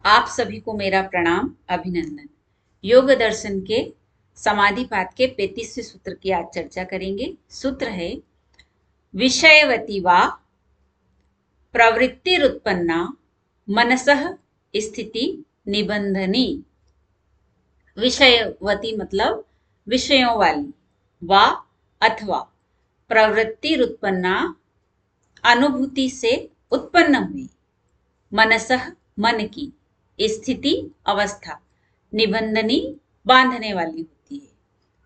आप सभी को मेरा प्रणाम, अभिनंदन। योग दर्शन के समाधिपाद के 35वें सूत्र की आज चर्चा करेंगे। सूत्र है विषयवती वा प्रवृत्तिरुत्पन्ना मनसः स्थिति निबंधनी। विषयवती मतलब विषयों वाली, वा अथवा प्रवृत्तिरुत्पन्ना अनुभूति से उत्पन्न हुई, मनसः मन की, स्थिति अवस्था, निबंधनी बांधने वाली होती है।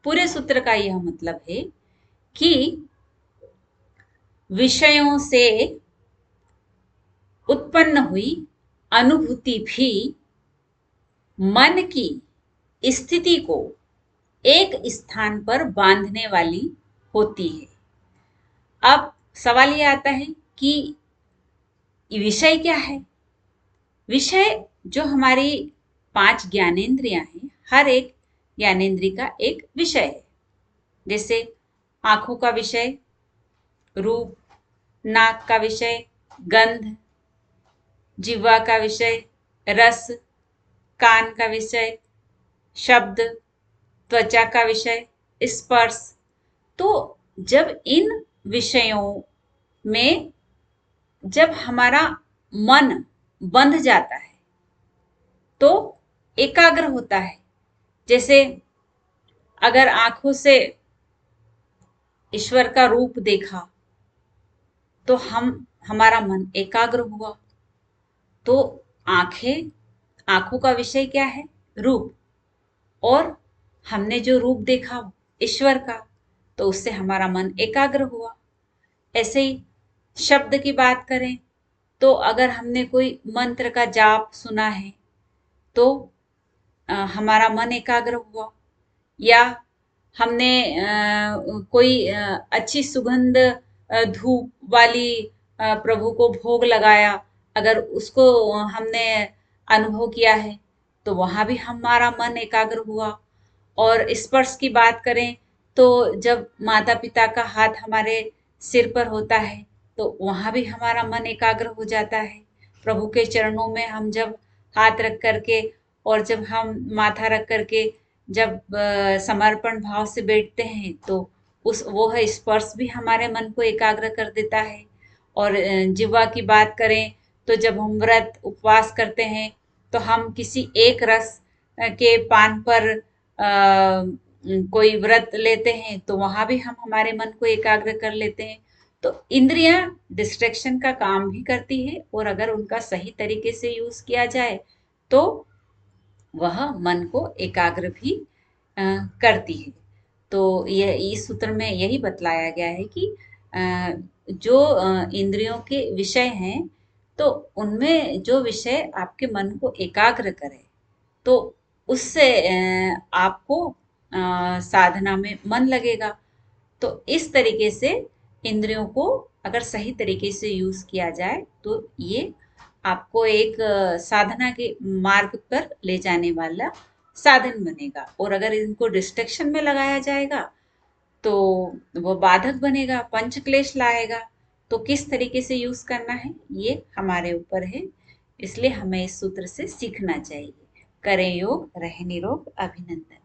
पूरे सूत्र का यह मतलब है कि विषयों से उत्पन्न हुई अनुभूति भी मन की स्थिति को एक स्थान पर बांधने वाली होती है। अब सवाल यह आता है कि विषय क्या है? विषय जो हमारी 5 ज्ञानेंद्रियां हैं, हर एक ज्ञानेंद्रिय का एक विषय है। जैसे आंखों का विषय रूप, नाक का विषय गंध, जिह्वा का विषय रस, कान का विषय शब्द, त्वचा का विषय स्पर्श। तो जब इन विषयों में जब हमारा मन बंध जाता है तो एकाग्र होता है। जैसे अगर आंखों से ईश्वर का रूप देखा तो हमारा मन एकाग्र हुआ। तो आंखों का विषय क्या है? रूप। और हमने जो रूप देखा ईश्वर का, तो उससे हमारा मन एकाग्र हुआ। ऐसे ही शब्द की बात करें तो अगर हमने कोई मंत्र का जाप सुना है तो हमारा मन एकाग्र हुआ। या हमने कोई अच्छी सुगंध धूप वाली प्रभु को भोग लगाया, अगर उसको हमने अनुभव किया है तो वहां भी हमारा मन एकाग्र हुआ। और स्पर्श की बात करें तो जब माता पिता का हाथ हमारे सिर पर होता है तो वहां भी हमारा मन एकाग्र हो जाता है। प्रभु के चरणों में हम जब हाथ रख करके और जब हम माथा रख करके जब समर्पण भाव से बैठते हैं तो वो है स्पर्श भी हमारे मन को एकाग्र कर देता है। और जिह्वा की बात करें तो जब हम व्रत उपवास करते हैं तो हम किसी एक रस के पान पर कोई व्रत लेते हैं तो वहां भी हम हमारे मन को एकाग्र कर लेते हैं। तो इंद्रियां डिस्ट्रैक्शन का काम भी करती है और अगर उनका सही तरीके से यूज किया जाए तो वह मन को एकाग्र भी करती है। तो यह इस सूत्र में यही बतलाया गया है कि जो इंद्रियों के विषय हैं तो उनमें जो विषय आपके मन को एकाग्र करे तो उससे आपको साधना में मन लगेगा। तो इस तरीके से इंद्रियों को अगर सही तरीके से यूज किया जाए तो ये आपको एक साधना के मार्ग पर ले जाने वाला साधन बनेगा। और अगर इनको डिस्ट्रैक्शन में लगाया जाएगा तो वो बाधक बनेगा, पंच क्लेश लाएगा। तो किस तरीके से यूज करना है ये हमारे ऊपर है। इसलिए हमें इस सूत्र से सीखना चाहिए। करें योग, रहे निरोग। अभिनंदन।